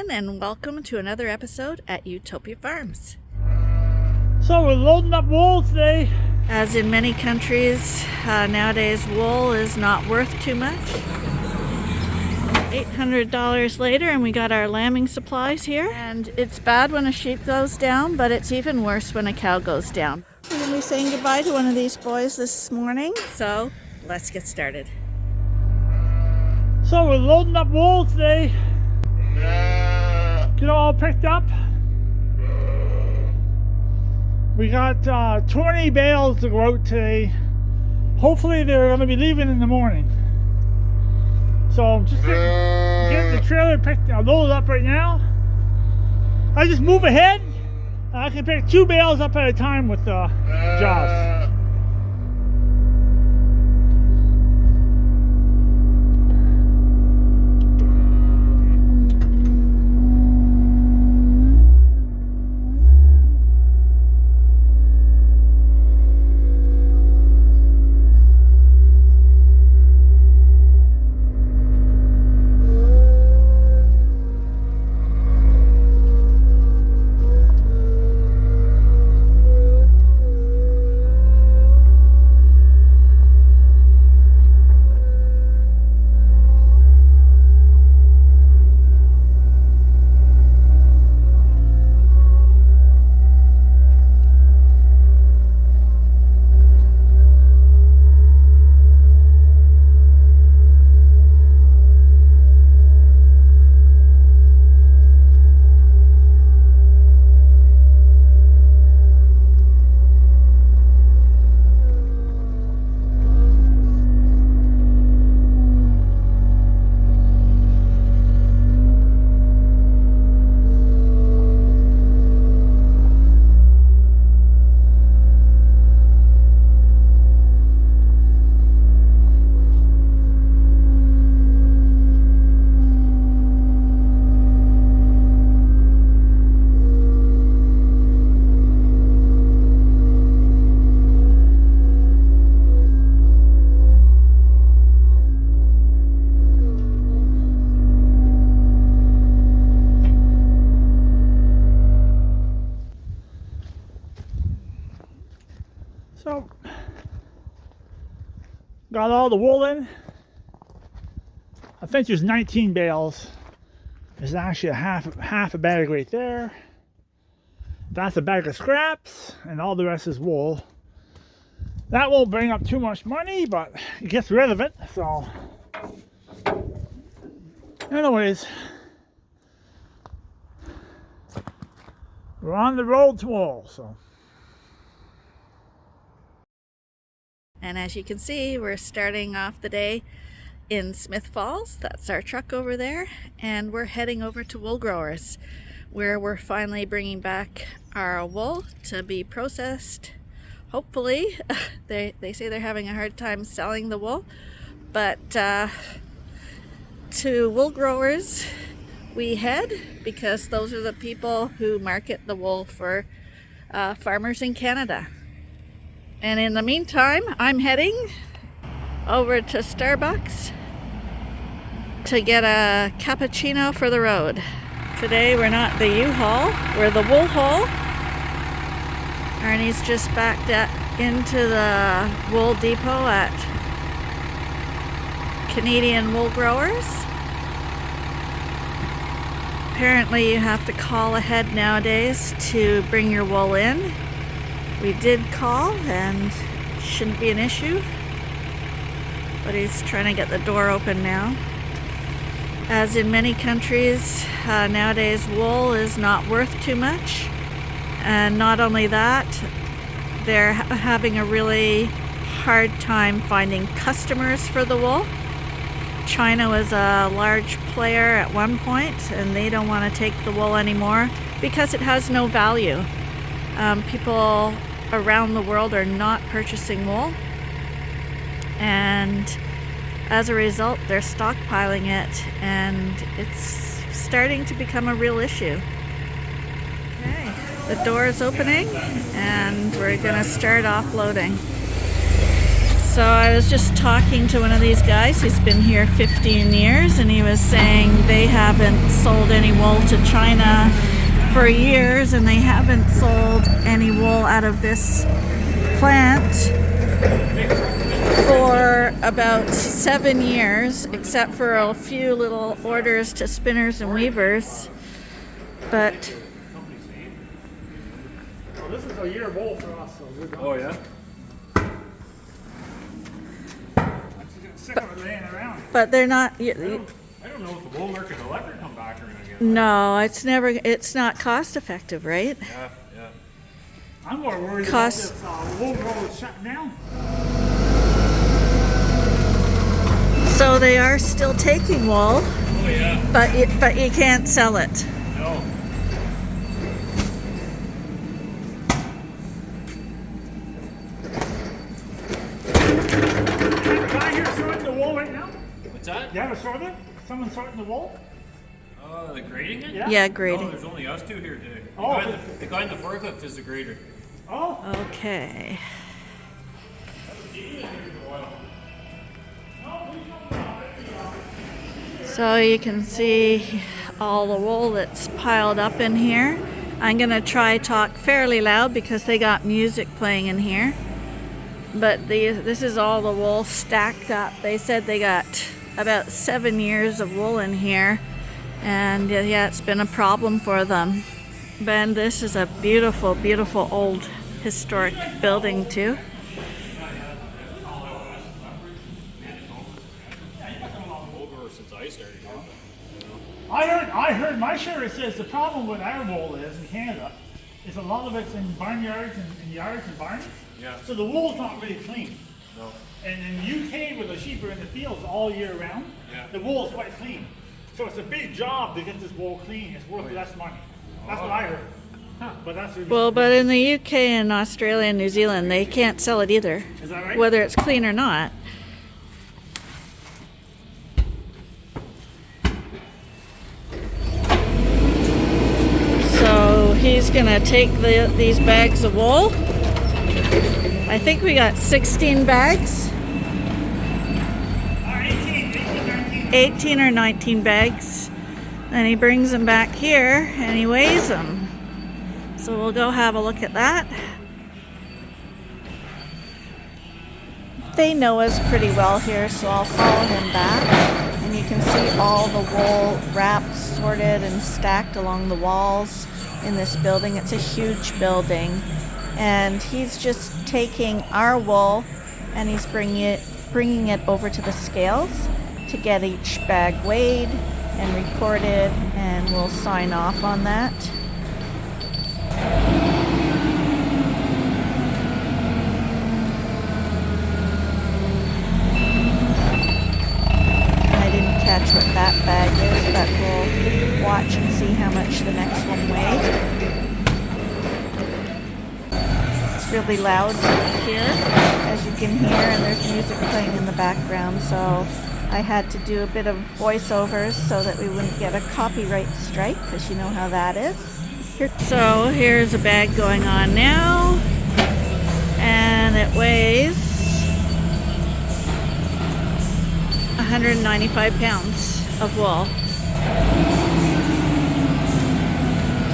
in and welcome to another episode at Ewetopia Farms. So we're loading up wool today. As in many countries, nowadays wool is not worth too much. $800 later and we got our lambing supplies here. And it's bad when a sheep goes down, but it's even worse when a cow goes down. We're going to be saying goodbye to one of these boys this morning, so let's get started. So we're loading up wool today. Get it all picked up. We got 20 bales to go out today. Hopefully they're going to be leaving in the morning. So I'm just getting the trailer loaded up right now. I just move ahead. I can pick 2 bales up at a time with jaws. So, got all the wool in. I think there's 19 bales. There's actually a half a bag right there. That's a bag of scraps, and all the rest is wool. That won't bring up too much money, but it gets rid of it, so. Anyways, we're on the road to wool, so. And as you can see, we're starting off the day in Smith Falls. That's our truck over there. And we're heading over to Wool Growers, where we're finally bringing back our wool to be processed. Hopefully, they say they're having a hard time selling the wool. But to Wool Growers we head, because those are the people who market the wool for farmers in Canada. And in the meantime, I'm heading over to Starbucks to get a cappuccino for the road. Today we're not the U-Haul, we're the Wool Haul. Arnie's just backed into the wool depot at Canadian Wool Growers. Apparently you have to call ahead nowadays to bring your wool in. We did call and it shouldn't be an issue, but he's trying to get the door open now. As in many countries, nowadays wool is not worth too much. And not only that, they're having a really hard time finding customers for the wool. China was a large player at one point and they don't want to take the wool anymore because it has no value. People around the world are not purchasing wool, and as a result they're stockpiling it, and it's starting to become a real issue. Okay, the door is opening and we're gonna start offloading. So I was just talking to one of these guys. He's been here 15 years, and he was saying they haven't sold any wool to China for years, and they haven't sold any wool out of this plant for about 7 years, except for a few little orders to spinners and weavers. But well, this is a year of wool for us. So Oh yeah? I'm just getting sick of it laying around. but they're not. I don't know if the wool market will ever come back around again. No, it's not cost effective, right? Yeah, yeah. I'm more worried Cost- about this wool roll shutting down. So they are still taking wool, Oh yeah. but you can't sell it. No. The guy here sorting the wool right now? What's that? You have a sorter? Someone sorting the wool? The grading it? Yeah. Yeah, No, grading. there's only us two here today. Oh. The guy in the forklift is the grader. Oh. Okay. So you can see all the wool that's piled up in here. I'm gonna try talk fairly loud because they got music playing in here. But this is all the wool stacked up. They said they got about 7 years of wool in here, and yeah, it's been a problem for them. Ben, this is a beautiful, beautiful old historic building too. Over since I started here. I heard my sheriff says the problem with our wool is in Canada is a lot of it's in barnyards and yards and barns. Yeah. So the wool's not really clean. No. And in the UK where the sheep are in the fields all year round, Yeah. the wool is quite clean. So it's a big job to get this wool clean. It's worth less money. That's what I heard. But that's really Well, but in the UK and Australia and New Zealand, they can't sell it either, is that right? whether it's clean or not. So he's gonna take these bags of wool. I think we got 16 bags, 18 or 19 bags. And he brings them back here and he weighs them. So we'll go have a look at that. They know us pretty well here, so I'll follow him back. And you can see all the wool wrapped, sorted, and stacked along the walls in this building. It's a huge building. And he's just taking our wool and he's bringing it over to the scales to get each bag weighed and recorded, and we'll sign off on that. I didn't catch what that bag is, but we'll watch and see how much the next one weighed. It's really loud here, as you can hear, and there's music playing in the background, so I had to do a bit of voiceovers so that we wouldn't get a copyright strike, because you know how that is. So here's a bag going on now, and it weighs 195 pounds of wool.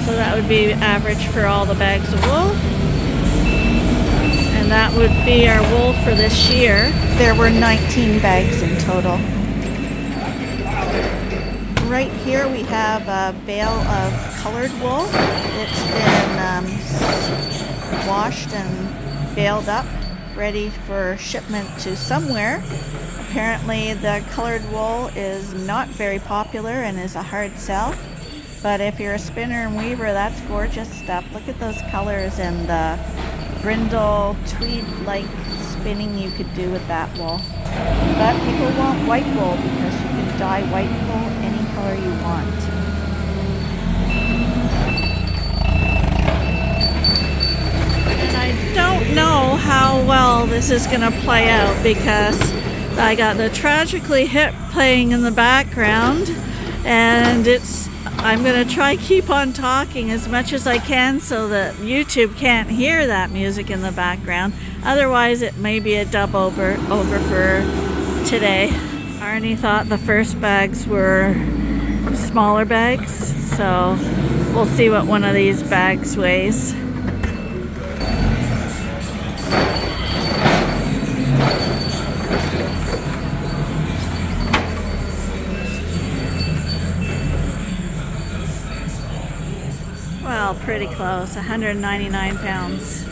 So that would be average for all the bags of wool. And that would be our wool for this year. There were 19 bags in total. Right here we have a bale of colored wool. It's been washed and baled up, ready for shipment to somewhere. Apparently the colored wool is not very popular and is a hard sell. But if you're a spinner and weaver, that's gorgeous stuff. Look at those colors and the brindle, tweed-like spinning you could do with that wool. But people want white wool because you can dye white wool any color you want. And I don't know how well this is going to play out because I got the Tragically Hip playing in the background, and I'm going to try keep on talking as much as I can so that YouTube can't hear that music in the background. Otherwise, it may be a dub over for today. Arnie thought the first bags were smaller bags, so we'll see what one of these bags weighs. Well, pretty close, 199 pounds.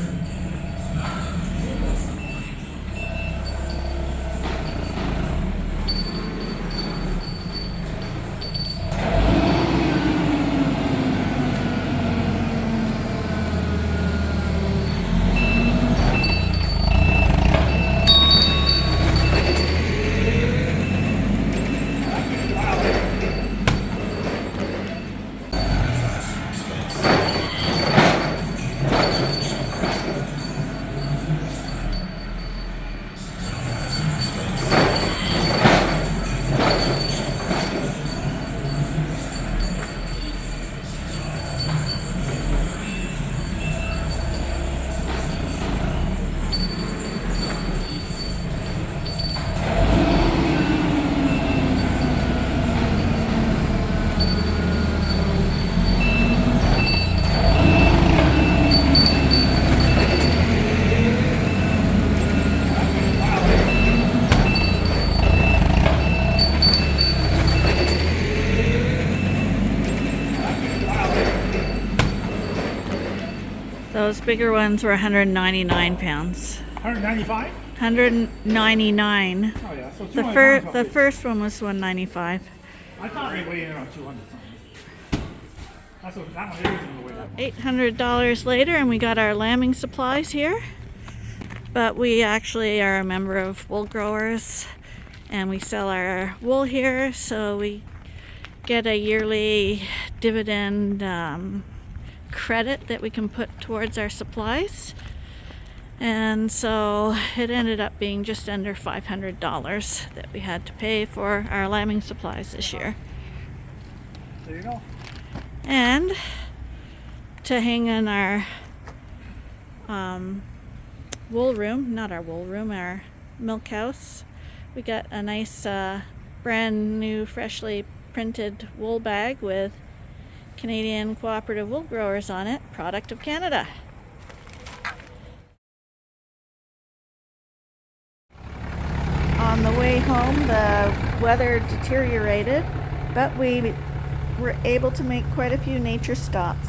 Those bigger ones were 199 pounds. 195? 199. Oh yeah, so The first one was 195. I thought they weighed in around 200 something. That's what that one isn't going to weigh that much. $800 later, and we got our lambing supplies here. But we actually are a member of Wool Growers, and we sell our wool here, so we get a yearly dividend credit that we can put towards our supplies. And so it ended up being just under $500 that we had to pay for our lambing supplies this year. There you go. And to hang in our wool room, not our wool room, our milk house, we got a nice brand new freshly printed wool bag with Canadian Cooperative Wool Growers on it, product of Canada. On the way home, the weather deteriorated, but we were able to make quite a few nature stops.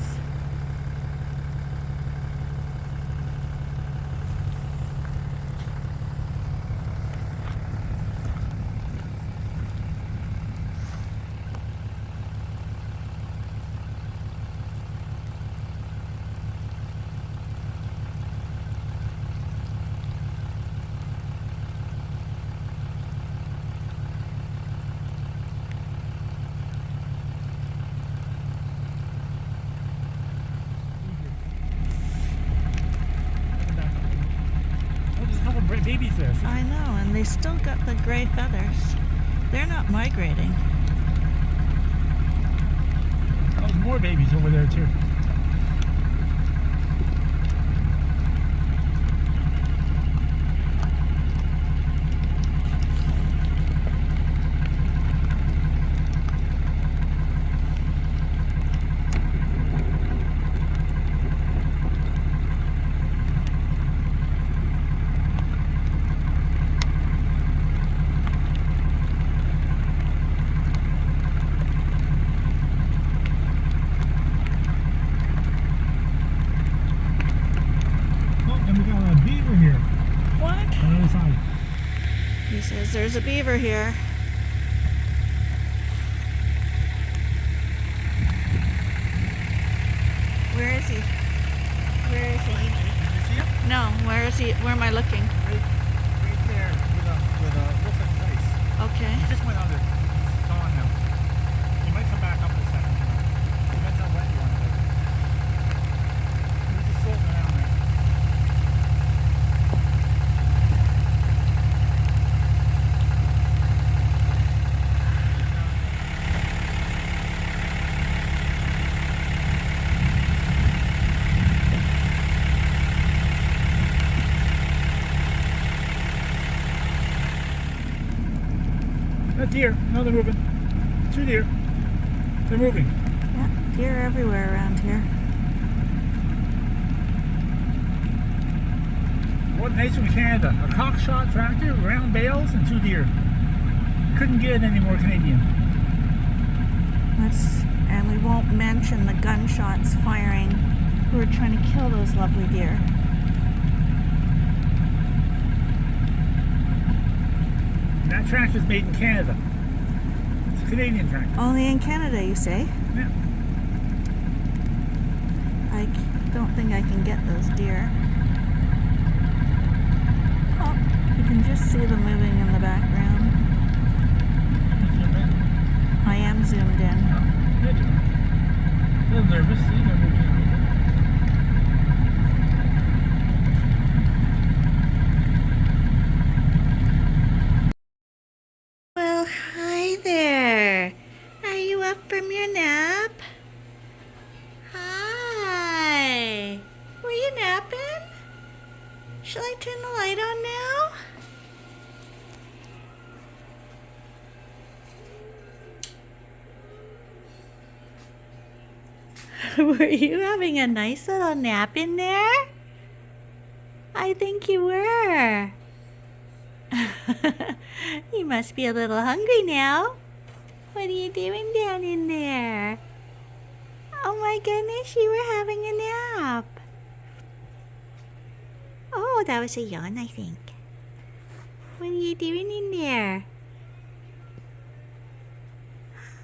Babies there. I know, and they still got the gray feathers. They're not migrating. Oh, there's more babies over there too. He says there's a beaver here. Where is he? Where is he? Did you see him? No, where is he? Where am I looking? Right there with a wolf at place. Okay. He just went under. He's gone now. He might come back up in a second. Depends how wet you want it. He's just floating around there. That's deer. No, they're moving. 2 deer. They're moving. Yeah, deer everywhere around here. What nice in Canada? A cockshot tractor, round bales, and 2 deer. Couldn't get any more Canadian. And we won't mention the gunshots firing who are trying to kill those lovely deer. And that tractor's made in Canada. It's a Canadian tractor. Only in Canada, you say? Yeah. I don't think I can get those deer. Oh, you can just see them moving in the background. I am zoomed in. Good. A little nervous. See, they're moving around. Well, hi there. Are you up from your nap? Hi. Were you napping? Shall I turn the light on now? Were you having a nice little nap in there? I think you were. You must be a little hungry now. What are you doing down in there? Oh my goodness, you were having a nap. Oh, that was a yawn, I think. What are you doing in there?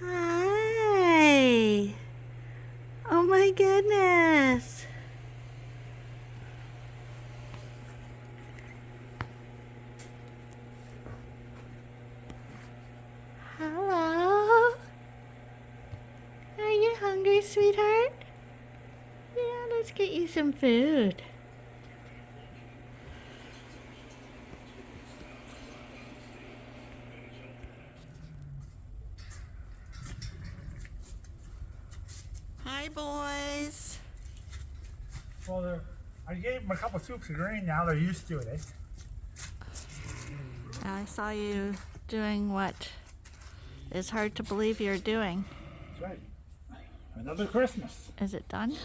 Hi. Oh my goodness. Hello? Are you hungry, sweetheart? Yeah, let's get you some food. Hi, boys. Well, I gave them a couple soups of grain now. They're used to it, eh? I saw you doing what is hard to believe you're doing. That's right. Another Christmas. Is it done?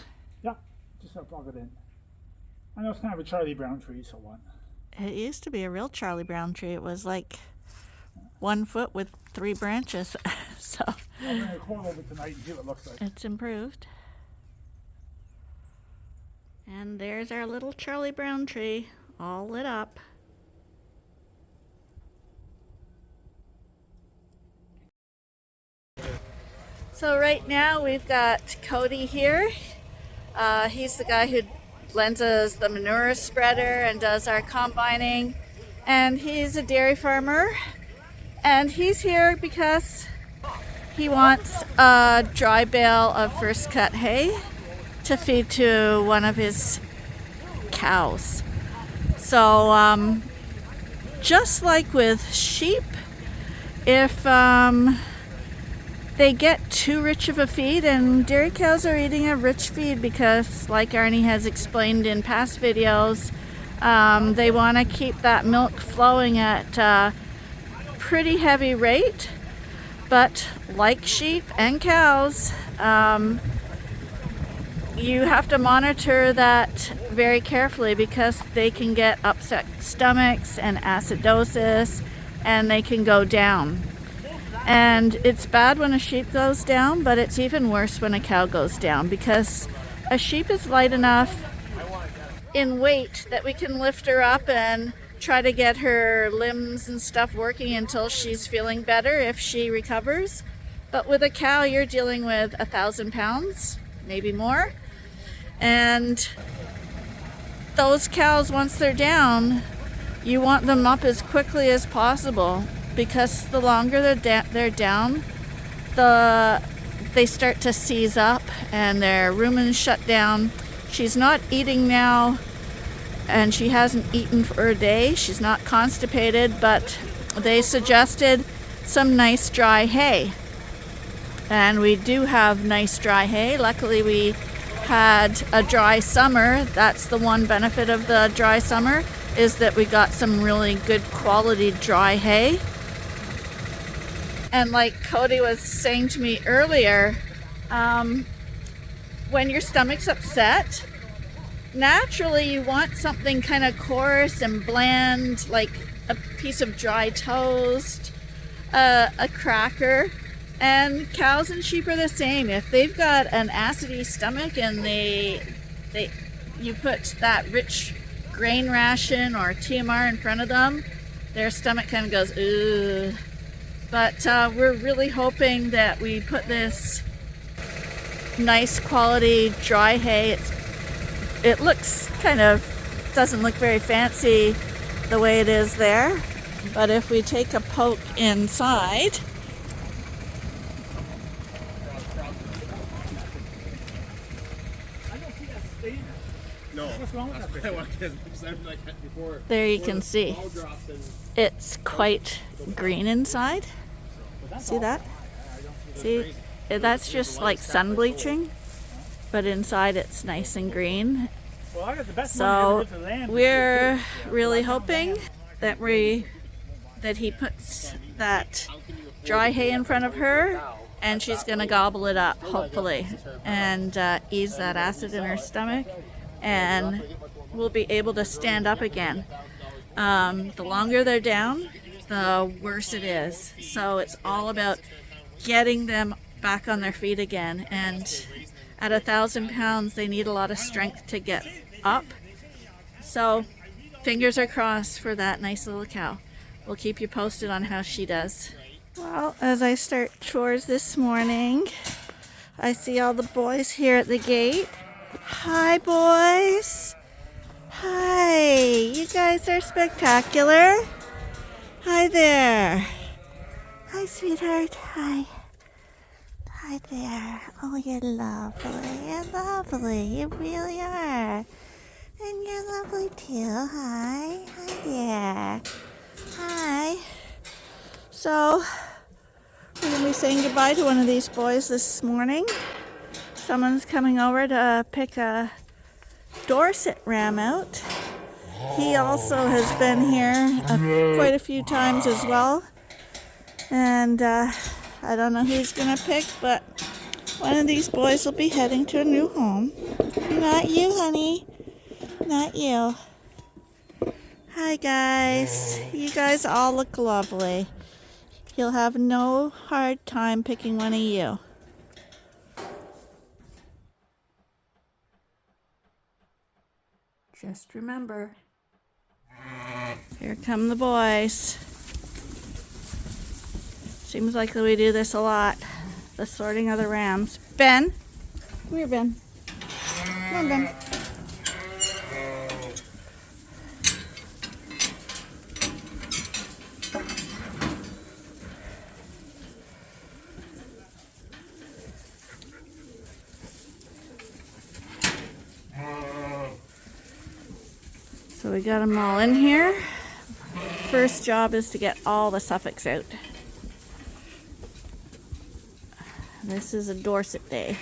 Yeah, just gotta plug it in. I know it's kind of a Charlie Brown tree, so what? It used to be a real Charlie Brown tree. It was like 1 foot with 3 branches. So I'm gonna record over tonight and see what it looks like. it's improved. And there's our little Charlie Brown tree, all lit up. So right now we've got Cody here. He's the guy who lends us the manure spreader and does our combining. And he's a dairy farmer. And he's here because he wants a dry bale of first cut hay to feed to one of his cows. So just like with sheep, if they get too rich of a feed, and dairy cows are eating a rich feed because, like Arnie has explained in past videos, they want to keep that milk flowing at a pretty heavy rate. But like sheep and cows, you have to monitor that very carefully because they can get upset stomachs and acidosis, and they can go down. And it's bad when a sheep goes down, but it's even worse when a cow goes down because a sheep is light enough in weight that we can lift her up and try to get her limbs and stuff working until she's feeling better if she recovers. But with a cow, you're dealing with 1,000 pounds, maybe more. And those cows, once they're down, you want them up as quickly as possible because the longer they're down, they start to seize up and their rumens shut down. She's not eating now, and she hasn't eaten for a day. She's not constipated, but they suggested some nice dry hay. And we do have nice dry hay. Luckily, we had a dry summer. That's the one benefit of the dry summer, is that we got some really good quality dry hay. And like Cody was saying to me earlier, when your stomach's upset, naturally you want something kind of coarse and bland, like a piece of dry toast, a cracker. And cows and sheep are the same. If they've got an acidy stomach and you put that rich grain ration or TMR in front of them, their stomach kind of goes, ugh. But we're really hoping that we put this nice quality dry hay. It looks kind of, doesn't look very fancy the way it is there. But if we take a poke inside, No. What's wrong with that thing? there you can see it's quite green inside. See that? See, that's just like sun bleaching, but inside it's nice and green. Well, I got the best So one for land. we're really hoping that he puts that dry hay in front of her and she's gonna gobble it up, hopefully, and ease that acid in her stomach, and we'll be able to stand up again. The longer they're down, the worse it is. So it's all about getting them back on their feet again. And at 1,000 pounds, they need a lot of strength to get up. So fingers are crossed for that nice little cow. We'll keep you posted on how she does. Well, as I start chores this morning, I see all the boys here at the gate. Hi, boys. Hi. You guys are spectacular. Hi there. Hi, sweetheart. Hi. Hi there. Oh, you're lovely. You're lovely. You really are. And you're lovely too. Hi. Hi there. Hi. So, we're going to be saying goodbye to one of these boys this morning. Someone's coming over to pick a Dorset ram out. He also has been here quite a few times as well. And I don't know who he's going to pick, but one of these boys will be heading to a new home. Not you, honey. Not you. Hi, guys. You guys all look lovely. He'll have no hard time picking one of you. Just remember, here come the boys. Seems like we do this a lot, the sorting of the rams. Ben, come here, Ben. Come on, Ben. So we got them all in here. First job is to get all the Suffolks out. This is a Dorset day.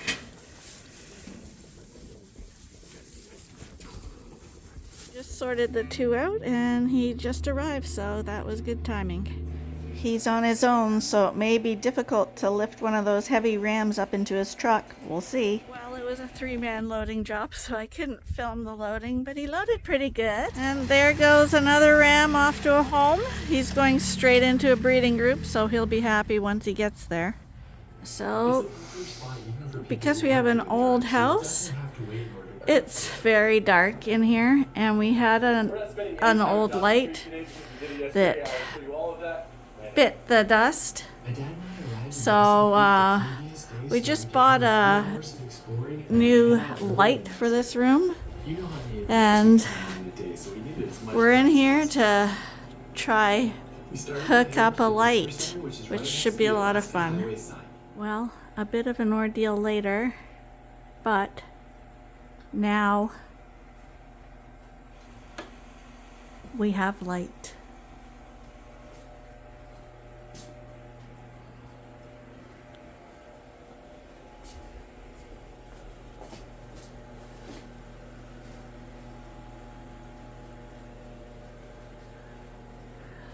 Just sorted the two out and he just arrived, so that was good timing. He's on his own, so it may be difficult to lift one of those heavy rams up into his truck. We'll see. Well, it was a 3-man loading job, so I couldn't film the loading, but he loaded pretty good. And there goes another ram off to a home. He's going straight into a breeding group, so he'll be happy once he gets there. So, because we have an old house, it's very dark in here, and we had an old light that bit the dust. So we just bought a new light for this room, and we're in here to try hook up a light, which should be a lot of fun. Well, a bit of an ordeal later, but now we have light.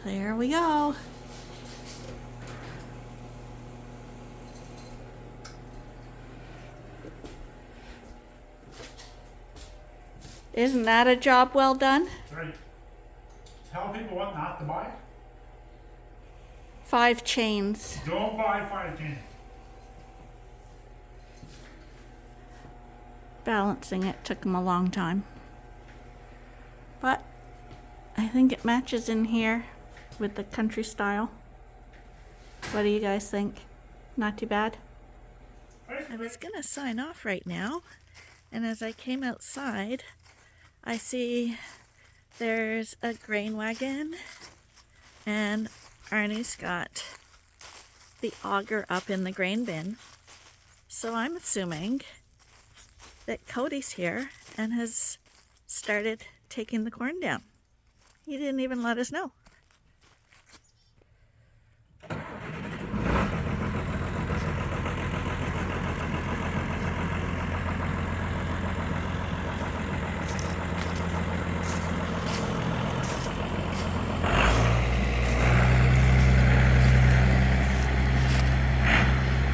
There we go. Isn't that a job well done? Right. Tell people what not to buy. 5 chains. Don't buy 5 chains. Balancing it took him a long time. But I think it matches in here with the country style. What do you guys think? Not too bad? I was gonna sign off right now, and as I came outside, I see there's a grain wagon, and Arnie's got the auger up in the grain bin. So I'm assuming that Cody's here and has started taking the corn down. He didn't even let us know.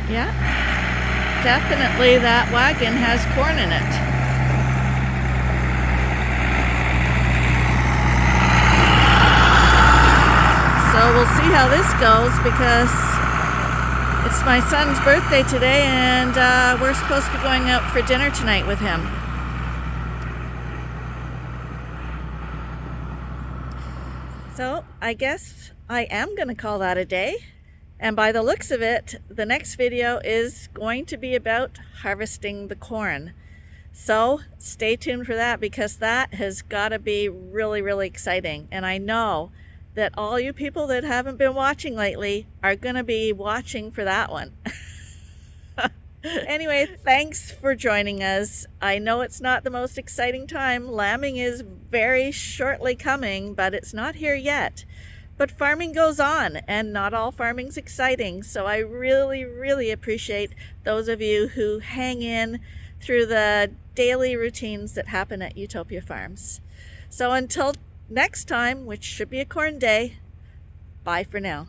Yeah, definitely that wagon has corn in it. So we'll see how this goes because it's my son's birthday today and we're supposed to be going out for dinner tonight with him. So I guess I am going to call that a day. And by the looks of it, the next video is going to be about harvesting the corn. So stay tuned for that because that has got to be really, really exciting. And I know that all you people that haven't been watching lately are going to be watching for that one. Anyway, thanks for joining us. I know it's not the most exciting time. Lambing is very shortly coming, but it's not here yet. But farming goes on, and not all farming's exciting. So I really, really appreciate those of you who hang in through the daily routines that happen at Ewetopia Farms. So until next time, which should be a corn day, bye for now.